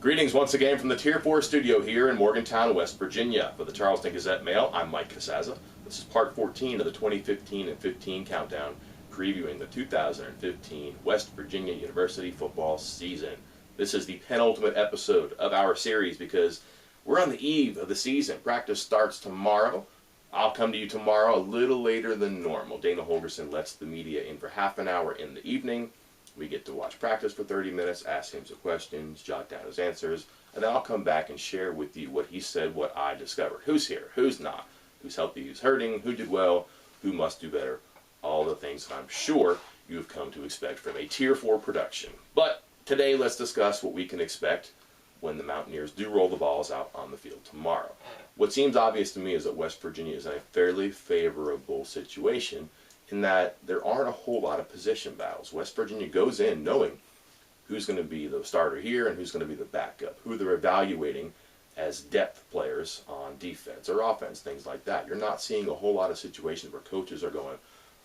Greetings once again from the Tier 4 studio here in Morgantown, West Virginia. For the Charleston Gazette-Mail, I'm Mike Casazza. This is part 14 of the 2015 and 15 countdown, previewing the 2015 West Virginia University football season. This is the penultimate episode of our series because we're on the eve of the season. Practice starts tomorrow. I'll come to you tomorrow a little later than normal. Dana Holgerson lets the media in for half an hour in the evening. We get to watch practice for 30 minutes, ask him some questions, jot down his answers, and then I'll come back and share with you what he said, what I discovered. Who's here, who's not, who's healthy, who's hurting, who did well, who must do better, all the things that I'm sure you've come to expect from a Tier 4 production. But today let's discuss what we can expect when the Mountaineers do roll the balls out on the field tomorrow. What seems obvious to me is that West Virginia is in a fairly favorable situation in that there aren't a whole lot of position battles. West Virginia goes in knowing who's going to be the starter here and who's going to be the backup, who they're evaluating as depth players on defense or offense, things like that. You're not seeing a whole lot of situations where coaches are going,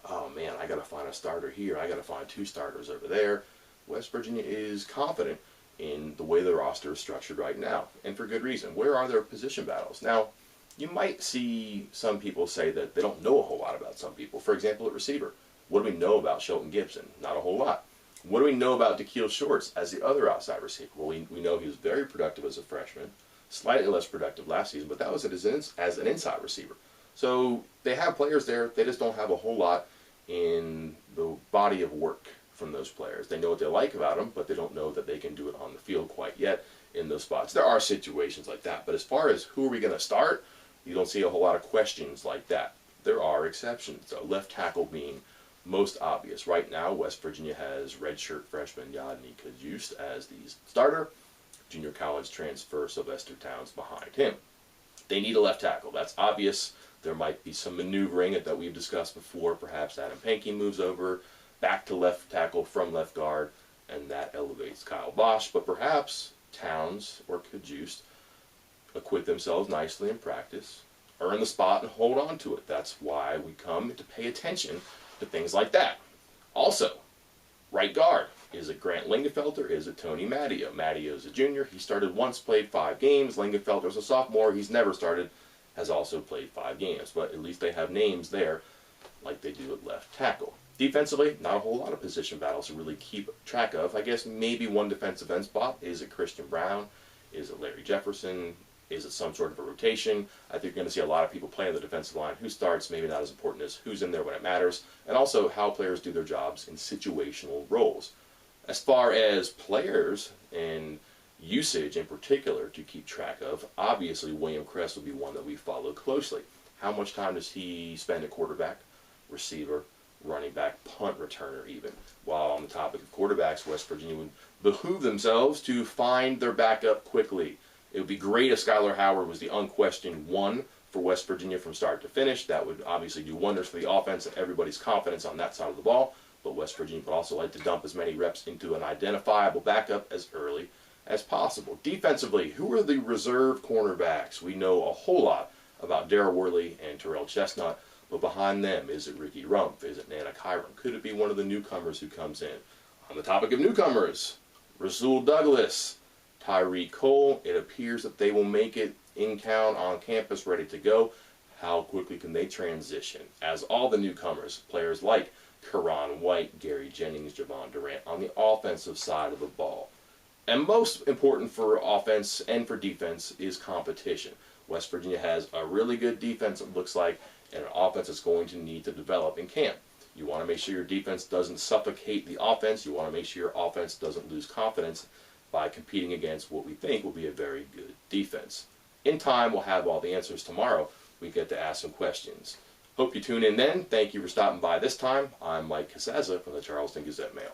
oh man, I got to find a starter here, I got to find two starters over there. West Virginia is confident in the way the roster is structured right now, and for good reason. Where are their position battles? Now, you might see some people say that they don't know a whole lot about some people. For example, at receiver, what do we know about Shelton Gibson? Not a whole lot. What do we know about Da'Keil Shorts as the other outside receiver? Well, we know he was very productive as a freshman, slightly less productive last season, but that was as an inside receiver. So they have players there. They just don't have a whole lot in the body of work from those players. They know what they like about them, but they don't know that they can do it on the field quite yet in those spots. There are situations like that, but as far as who are we going to start, you don't see a whole lot of questions like that. There are exceptions, though. Left tackle being most obvious. Right now, West Virginia has redshirt freshman Yodny Cajuste as the starter. Junior college transfer Sylvester Towns behind him. They need a left tackle. That's obvious. There might be some maneuvering that we've discussed before. Perhaps Adam Pankey moves over back to left tackle from left guard, and that elevates Kyle Bosch. But perhaps Towns or Cajuste acquit themselves nicely in practice, earn the spot, and hold on to it. That's why we come to pay attention to things like that. Also, right guard. Is it Grant Lingenfelter? Is it Tony Matteo? Matteo's a junior. He started once, played 5 games. Lingenfelter's a sophomore. He's never started, has also played 5 games. But at least they have names there like they do at left tackle. Defensively, not a whole lot of position battles to really keep track of. I guess maybe one defensive end spot. Is it Christian Brown? Is it Larry Jefferson? Is it some sort of a rotation? I think you're going to see a lot of people play on the defensive line. Who starts, maybe not as important as who's in there when it matters. And also how players do their jobs in situational roles. As far as players and usage in particular to keep track of, obviously William Kress will be one that we follow closely. How much time does he spend at quarterback, receiver, running back, punt returner even? While on the topic of quarterbacks, West Virginia would behoove themselves to find their backup quickly. It would be great if Skyler Howard was the unquestioned one for West Virginia from start to finish. That would obviously do wonders for the offense and everybody's confidence on that side of the ball. But West Virginia would also like to dump as many reps into an identifiable backup as early as possible. Defensively, who are the reserve cornerbacks? We know a whole lot about Darrell Worley and Terrell Chestnut, but behind them, is it Ricky Rumpf? Is it Nana Kyron? Could it be one of the newcomers who comes in? On the topic of newcomers, Rasul Douglas, Tyree Cole, it appears that they will make it in town on campus ready to go. How quickly can they transition? As all the newcomers, players like Karan White, Gary Jennings, Javon Durant on the offensive side of the ball. And most important for offense and for defense is competition. West Virginia has a really good defense, it looks like, and an offense that's going to need to develop in camp. You want to make sure your defense doesn't suffocate the offense. You want to make sure your offense doesn't lose confidence by competing against what we think will be a very good defense. In time, we'll have all the answers tomorrow. We get to ask some questions. Hope you tune in then. Thank you for stopping by this time. I'm Mike Casazza from the Charleston Gazette-Mail.